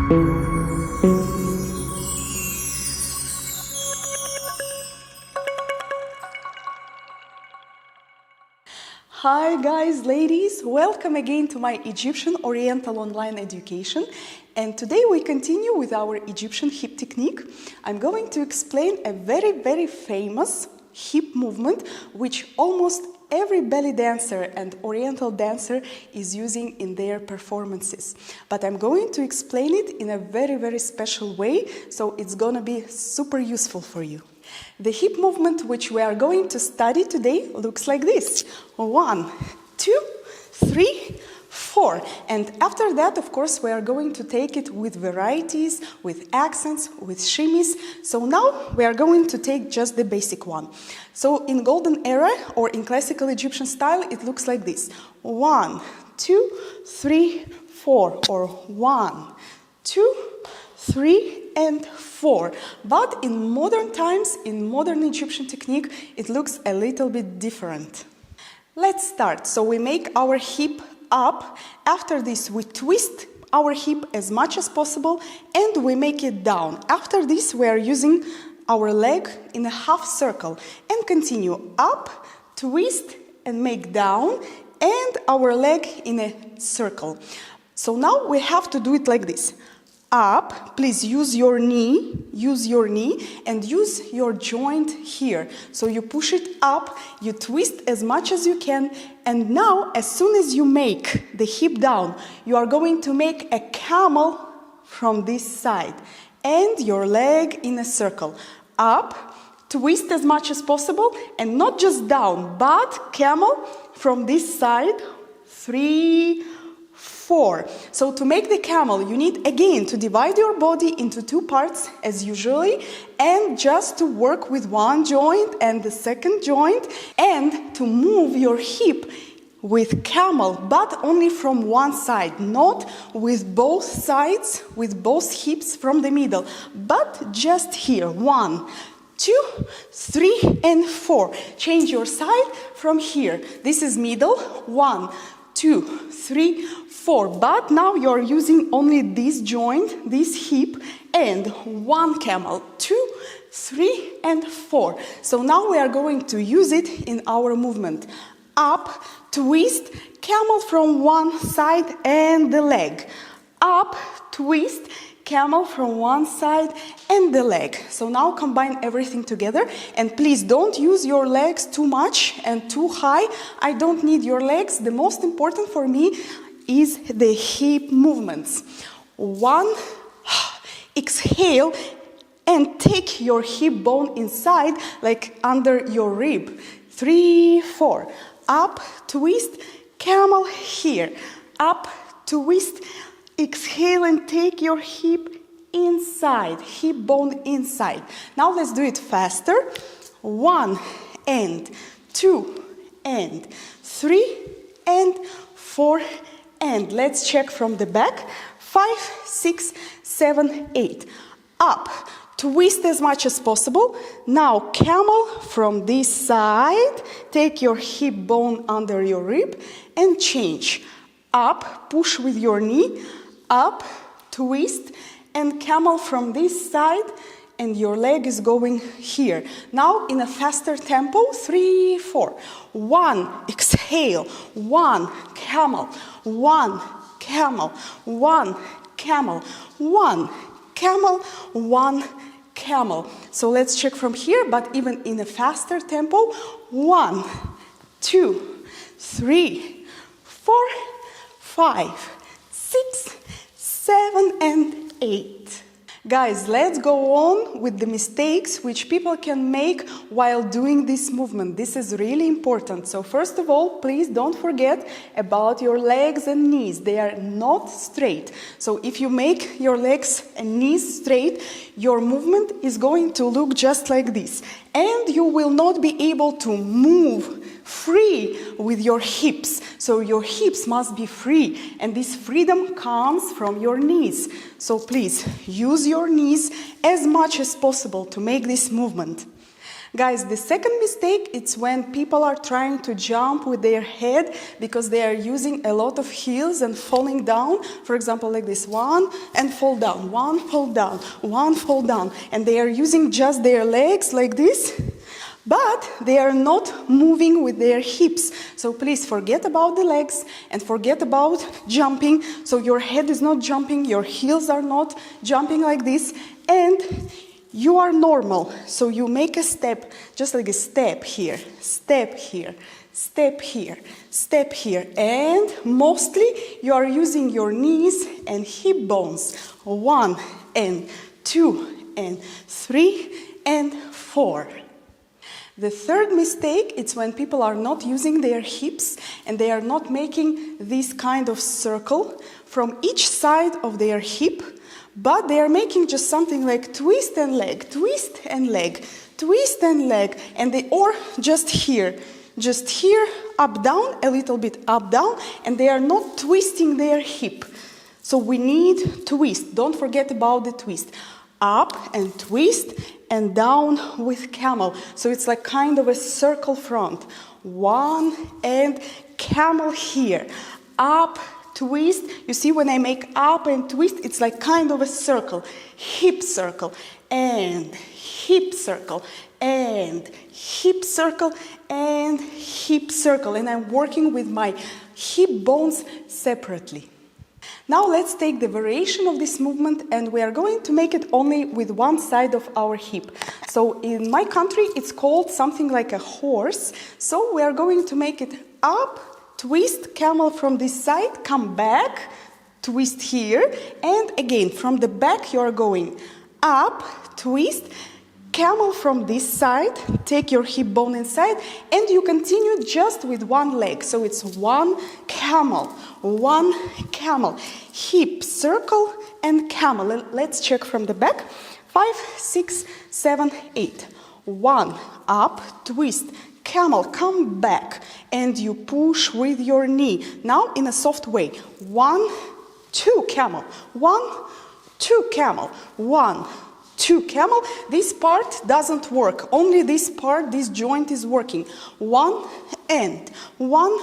Hi guys, ladies, welcome again to my Egyptian Oriental online education. And today we continue with our Egyptian hip technique. I'm going to explain a very famous hip movement which almost every belly dancer and Oriental dancer is using in their performances. But I'm going to explain it in a very special way, so it's gonna be super useful for you. The hip movement which we are going to study today looks like this. 1, 2, 3, 4. And after that, of course, we are going to take it with varieties, with accents, with shimmies. So now we are going to take just the basic one. So in golden era or in classical Egyptian style, it looks like this. 1, 2, 3, 4. Or 1, 2, 3, and 4. But in modern times, in modern Egyptian technique, it looks a little bit different. Let's start. So we make our hip up. After this, we twist our hip as much as possible and we make it down. After this, we are using our leg in a half circle and continue up, twist and make down, and our leg in a circle. So now we have to do it like this. Up, please use your knee and use your joint here. So you push it up, you twist as much as you can, and now as soon as you make the hip down, you are going to make a camel from this side and your leg in a circle. Up, twist as much as possible, and not just down, but camel from this side. 3, 4. So to make the camel, you need again to divide your body into two parts as usually, and just to work with one joint and the second joint, and to move your hip with camel, but only from one side, not with both sides, with both hips from the middle, but just here. 1, 2, 3, and 4. Change your side from here. This is middle. 1, 2, 3, 4. But now you're using only this joint, this hip, and 1 camel. 2, 3, and 4. So now we are going to use it in our movement. Up, twist, camel from one side and the leg. Up, twist, camel from one side and the leg. So now combine everything together, and please don't use your legs too much and too high. I don't need your legs. The most important for me is the hip movements. 1, exhale and take your hip bone inside, like under your rib. 3, 4. Up, twist, camel here. Up, twist, exhale and take your hip inside, hip bone inside. Now let's do it faster. 1 and 2 and 3 and 4 and let's check from the back. 5, 6, 7, 8. Up, twist as much as possible. Now camel from this side. Take your hip bone under your rib and change. Up, push with your knee. Up, twist, and camel from this side, and your leg is going here. Now in a faster tempo. 3, 4. 1, exhale. 1, camel. 1, camel. 1, camel. 1, camel. 1, camel. So let's check from here, but even in a faster tempo. 1, 2, 3, 4, 5, 6, 7, and 8. Guys, let's go on with the mistakes which people can make while doing this movement. This is really important. So first of all, please don't forget about your legs and knees. They are not straight. So if you make your legs and knees straight, your movement is going to look just like this. And you will not be able to move free with your hips. So your hips must be free, and this freedom comes from your knees. So please use your knees as much as possible to make this movement. Guys, the second mistake, it's when people are trying to jump with their head because they are using a lot of heels and falling down. For example, like this, one and fall down, one fall down, one fall down. And they are using just their legs like this, but they are not moving with their hips. So please forget about the legs and forget about jumping. So your head is not jumping, your heels are not jumping like this, and you are normal. So you make a step, just like a step here, step here, step here, step here. And mostly you are using your knees and hip bones. 1 and 2 and 3 and 4. The third mistake, it's when people are not using their hips and they are not making this kind of circle from each side of their hip, but they are making just something like twist and leg, twist and leg, twist and leg, and they, or just here, up, down, a little bit up, down, and they are not twisting their hip. So we need twist. Don't forget about the twist. Up and twist and down with camel. So it's like kind of a circle front. 1 and camel here. Up, twist. You see when I make up and twist, it's like kind of a circle. Hip circle and hip circle and hip circle and hip circle. And I'm working with my hip bones separately. Now let's take the variation of this movement, and we are going to make it only with one side of our hip. So in my country it's called something like a horse. So we are going to make it up, twist, camel from this side, come back, twist here, and again from the back you are going up, twist, camel from this side, take your hip bone inside, and you continue just with one leg. So it's 1 camel, 1 camel, hip, circle, and camel. Let's check from the back. 5, 6, 7, 8. 1, up, twist, camel, come back, and you push with your knee. Now in a soft way. 1, 2, camel, 1, 2, camel, 1, 2, camel. This part doesn't work. Only this part, this joint is working. 1 and 1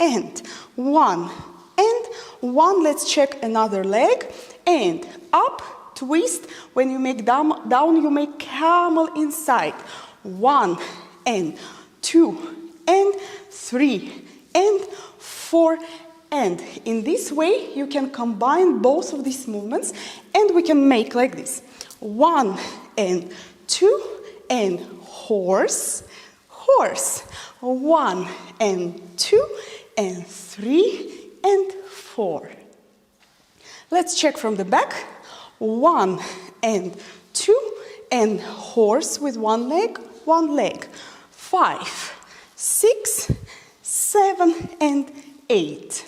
and 1 and 1. Let's check another leg. And up, twist. When you make down you make camel inside. 1 and 2 and 3 and 4. And in this way you can combine both of these movements, and we can make like this. 1 and 2 and horse, horse. 1 and 2 and 3 and 4. Let's check from the back. 1 and 2 and horse with one leg, 5, 6, 7 and 8.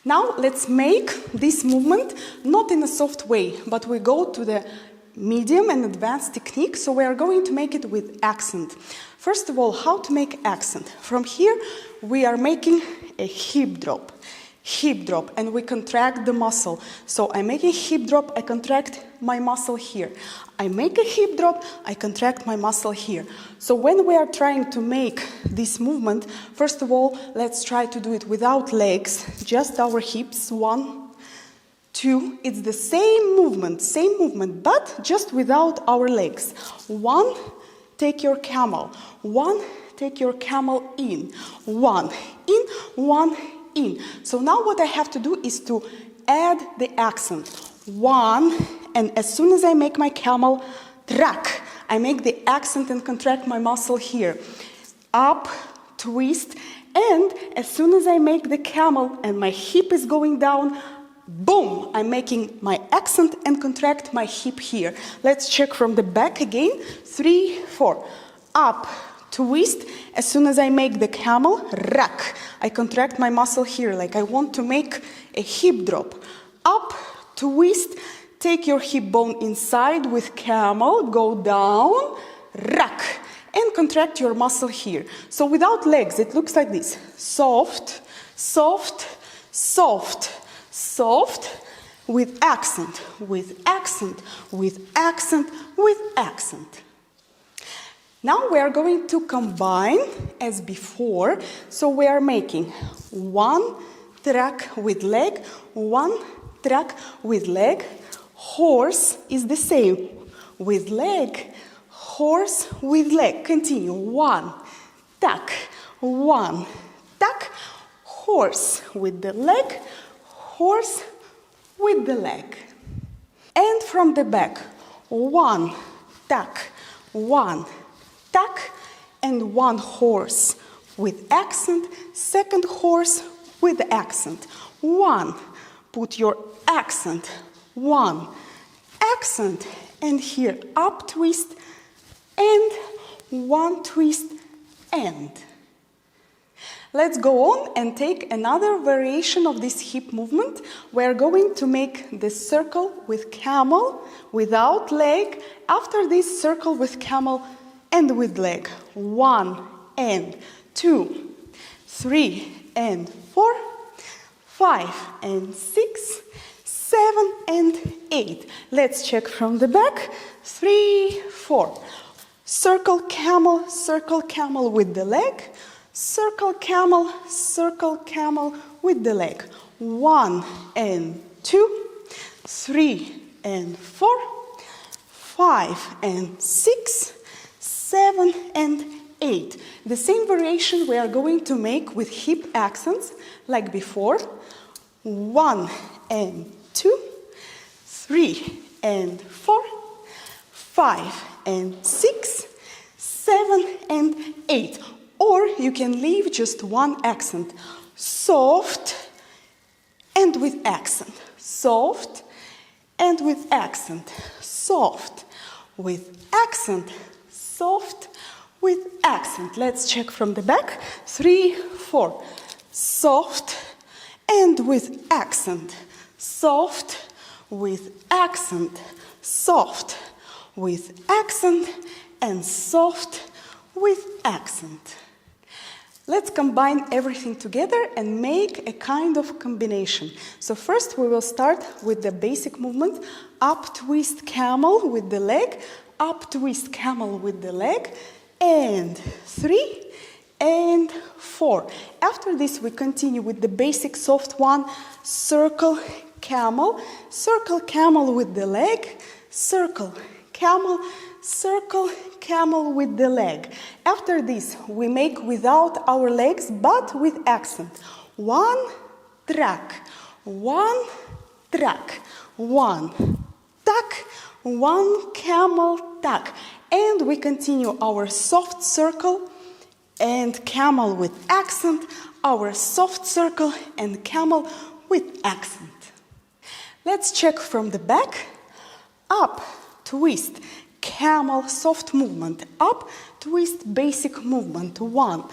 Now let's make this movement not in a soft way, but we go to the medium and advanced technique. So we are going to make it with accent. First of all, how to make accent? From here we are making a hip drop, and we contract the muscle. So I make a hip drop, I contract my muscle here. I make a hip drop, I contract my muscle here. So when we are trying to make this movement, first of all, let's try to do it without legs, just our hips. 1, 2, it's the same movement, but just without our legs. 1, take your camel. 1, take your camel in. 1, in, 1, in. So now what I have to do is to add the accent. 1, and as soon as I make my camel, trak, I make the accent and contract my muscle here. Up, twist, and as soon as I make the camel and my hip is going down, boom, I'm making my accent and contract my hip here. Let's check from the back again. 3, 4. Up, twist. As soon as I make the camel, rak, I contract my muscle here, like I want to make a hip drop. Up, twist, take your hip bone inside with camel, go down, rak, and contract your muscle here. So without legs, it looks like this. Soft, soft, soft, soft, with accent, with accent, with accent, with accent. Now we are going to combine as before. So we are making one track with leg, one track with leg. Horse is the same. With leg, horse with leg. Continue. One, tack, one, tack. Horse with the leg, horse with the leg. And from the back, one, tack, one, tack, and one horse with accent, second horse with accent. One, put your accent, one, accent, and here up twist, and one twist, and. Let's go on and take another variation of this hip movement. We're going to make the circle with camel without leg. After this, circle with camel and with leg. 1 and 2, 3 and 4, 5 and 6, 7 and 8. Let's check from the back. 3, 4. Circle camel with the leg. Circle camel with the leg. 1 and 2, 3 and 4, 5 and 6, 7 and 8. The same variation we are going to make with hip accents like before. 1 and 2, 3 and 4, 5 and 6, 7 and 8. Or you can leave just one accent. Soft and with accent. Soft and with accent. Soft with accent. Soft with accent. Let's check from the back. 3, 4. Soft and with accent. Soft with accent. Soft with accent. And soft with accent. Let's combine everything together and make a kind of combination. So first we will start with the basic movement. Up twist camel with the leg. Up twist camel with the leg. And 3 and 4. After this we continue with the basic soft one. Circle camel with the leg. Circle camel with the leg. After this, we make without our legs, but with accent. One track, one tack, one camel tack. And we continue our soft circle and camel with accent, our soft circle and camel with accent. Let's check from the back. Up, twist, camel, soft movement. Up, twist, basic movement. 1,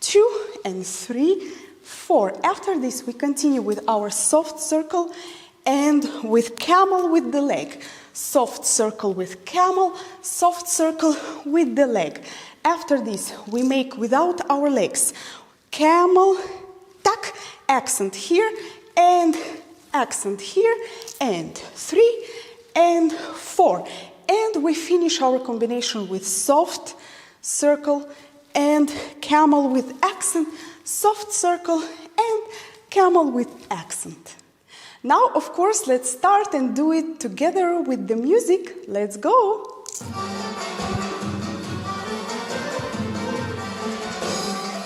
2, and 3, 4. After this, we continue with our soft circle and with camel with the leg. Soft circle with camel, soft circle with the leg. After this, we make without our legs. Camel, tack, accent here, and accent here, and 3 and 4. And we finish our combination with soft circle and camel with accent, soft circle and camel with accent. Now, of course, let's start and do it together with the music. Let's go!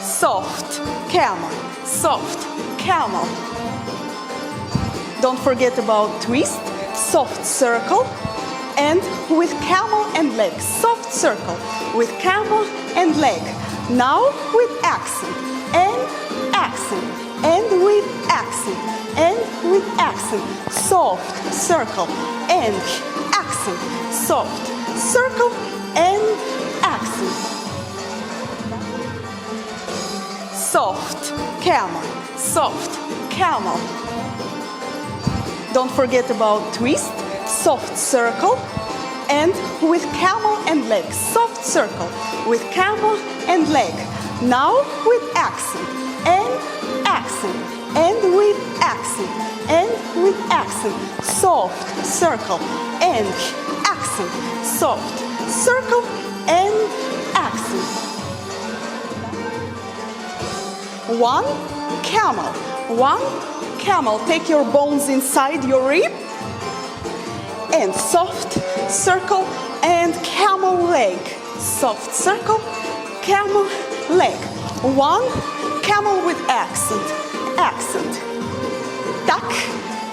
Soft camel, soft camel. Don't forget about twist, soft circle, and with camel and leg. Soft circle with camel and leg. Now with accent, and with accent, and with accent. Soft circle and accent. Soft circle and accent. Soft camel, soft camel. Don't forget about twist, soft circle, and with camel and leg. Soft circle with camel and leg. Now with accent, and with accent, and with accent. Soft circle and accent. Soft circle and accent. accent. One, camel. One, camel. Take your bones inside your rib. And soft circle and camel leg. Soft circle, camel leg. One, camel with accent. Accent. Tuck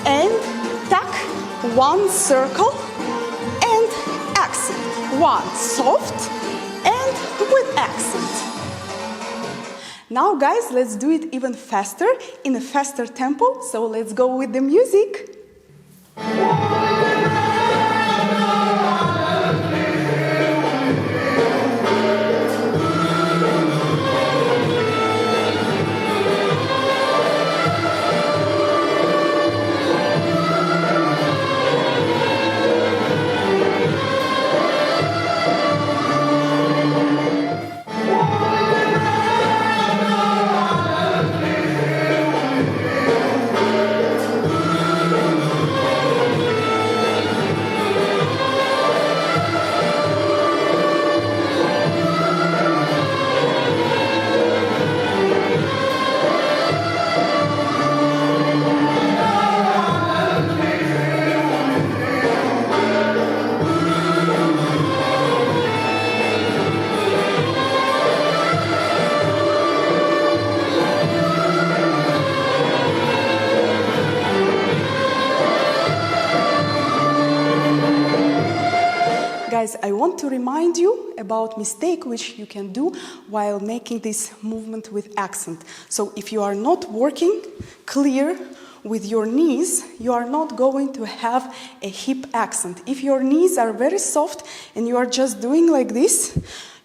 and tuck. One circle and accent. One soft and with accent. Now guys, let's do it even faster, in a faster tempo. So let's go with the music. Guys, I want to remind you about mistake which you can do while making this movement with accent. So if you are not working clear with your knees, you are not going to have a hip accent. If your knees are very soft and you are just doing like this,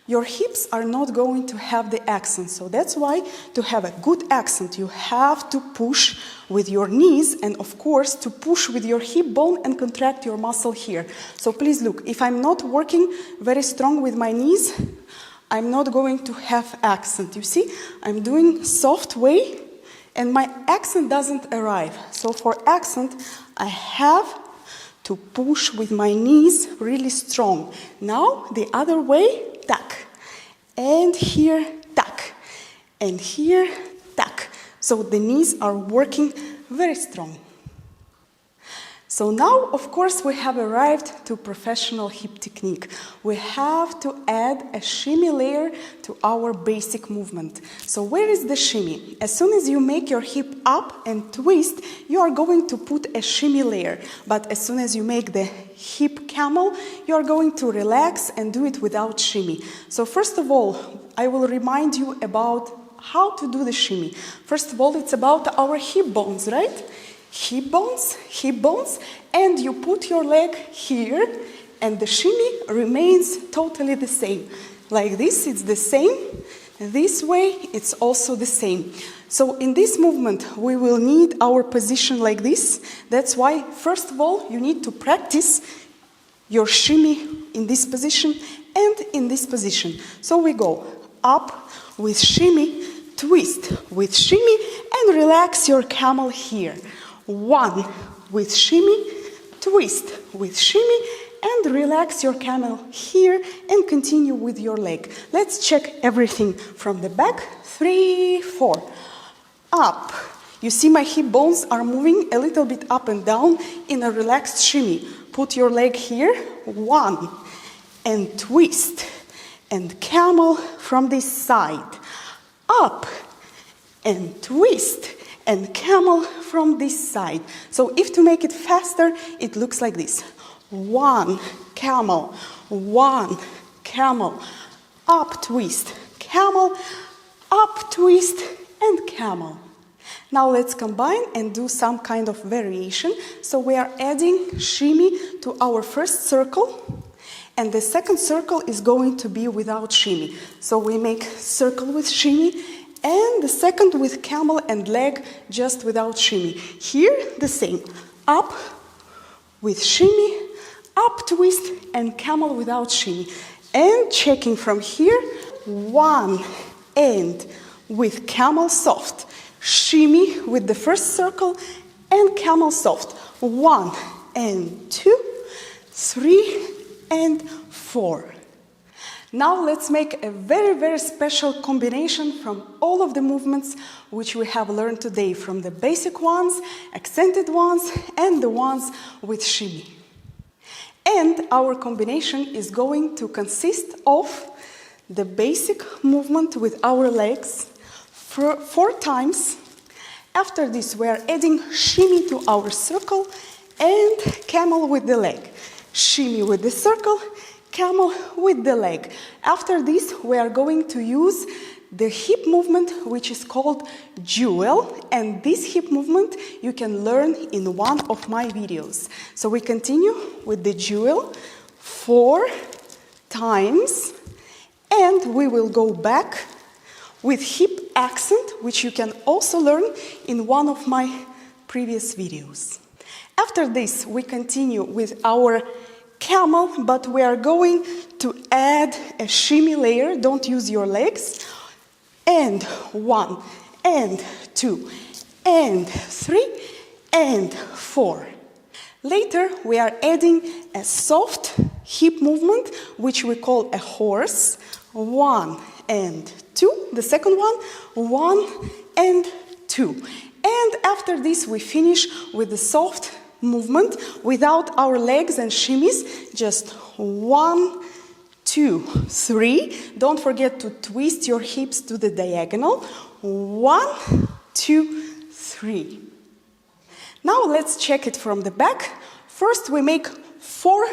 your hips are not going to have the accent. So that's why to have a good accent, you have to push with your knees and of course to push with your hip bone and contract your muscle here. So please look, if I'm not working very strong with my knees, I'm not going to have accent. You see, I'm doing soft way and my accent doesn't arrive. So for accent, I have to push with my knees really strong. Now the other way, tuck, and here tuck, and here tuck. So the knees are working very strong. So now, of course, we have arrived to professional hip technique. We have to add a shimmy layer to our basic movement. So where is the shimmy? As soon as you make your hip up and twist, you are going to put a shimmy layer. But as soon as you make the hip camel, you are going to relax and do it without shimmy. So first of all, I will remind you about how to do the shimmy. First of all, it's about our hip bones, right? Hip bones, and you put your leg here, and the shimmy remains totally the same. Like this, it's the same. This way, it's also the same. So in this movement, we will need our position like this. That's why, first of all, you need to practice your shimmy in this position and in this position. So we go up with shimmy, twist with shimmy, and relax your camel here. One with shimmy, twist with shimmy, and relax your camel here and continue with your leg. Let's check everything from the back. 3, 4. Up. You see my hip bones are moving a little bit up and down in a relaxed shimmy. Put your leg here. 1. And twist. And camel from this side. Up. And twist. And camel from this side. So if to make it faster, it looks like this. 1 camel, 1 camel, up twist, camel, up twist, and camel. Now let's combine and do some kind of variation. So we are adding shimmy to our first circle, and the second circle is going to be without shimmy. So we make circle with shimmy, and the second with camel and leg just without shimmy. Here, the same. Up with shimmy, up twist, and camel without shimmy. And checking from here, 1 and with camel soft. Shimmy with the first circle and camel soft. 1 and 2, 3 and 4. Now let's make a very, very special combination from all of the movements which we have learned today, from the basic ones, accented ones, and the ones with shimmy. And our combination is going to consist of the basic movement with our legs 4 times. After this, we are adding shimmy to our circle and camel with the leg. Shimmy with the circle, camel with the leg. After this, we are going to use the hip movement, which is called jewel, and this hip movement you can learn in one of my videos. So we continue with the jewel 4 times, and we will go back with hip accent, which you can also learn in one of my previous videos. After this, we continue with our camel, but we are going to add a shimmy layer. Don't use your legs. And 1, and 2, and 3, and 4. Later, we are adding a soft hip movement, which we call a horse. 1 and 2. The second one, 1 and 2. And after this, we finish with the soft movement without our legs and shimmies. Just 1, 2, 3. Don't forget to twist your hips to the diagonal. 1, 2, 3. Now let's check it from the back. First, we make 4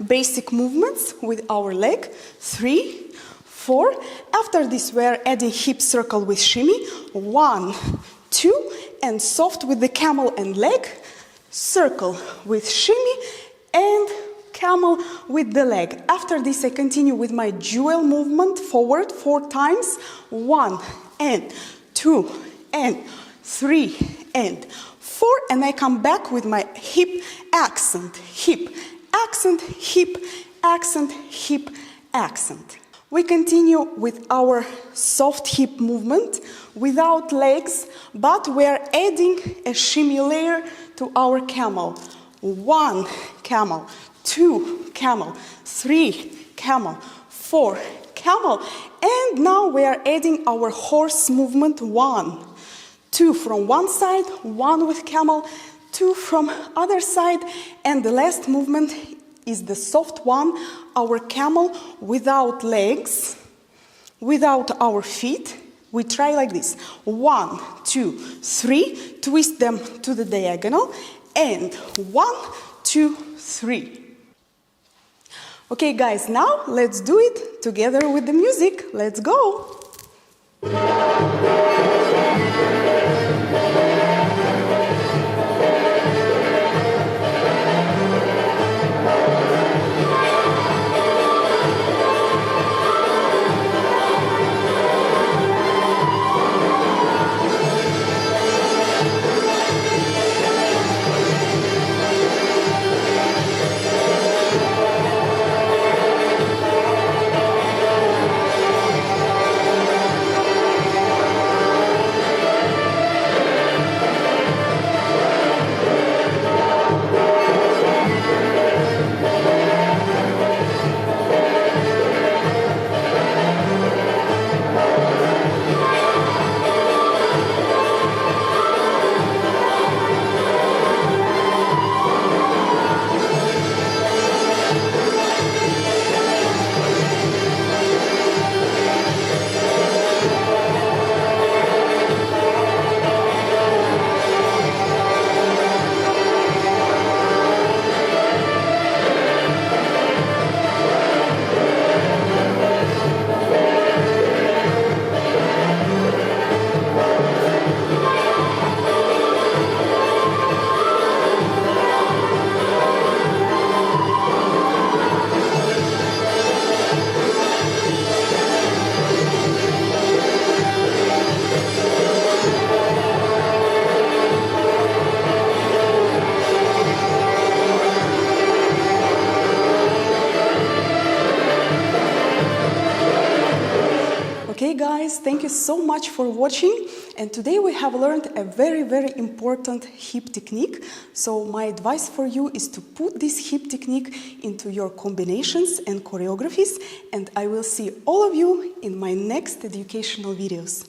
basic movements with our leg. 3, 4. After this, we are adding hip circle with shimmy. 1, 2, and soft with the camel and leg. Circle with shimmy and camel with the leg. After this, I continue with my jewel movement forward 4 times. 1 and 2 and 3 and 4. And I come back with my hip accent, hip accent, hip accent, hip accent. We continue with our soft hip movement without legs, but we are adding a shimmy layer to our camel. 1 camel, 2 camel, 3 camel, 4 camel. And now we are adding our horse movement. 1, 2 from one side, 1 with camel, 2 from other side. And the last movement is the soft one, our camel without legs, without our feet. We try like this. 1, 2, 3. Twist them to the diagonal. And 1, 2, 3. Okay, guys, now let's do it together with the music. Let's go. Okay guys, thank you so much for watching, And today we have learned a very, very important hip technique. So my advice for you is to put this hip technique into your combinations and choreographies, and I will see all of you in my next educational videos.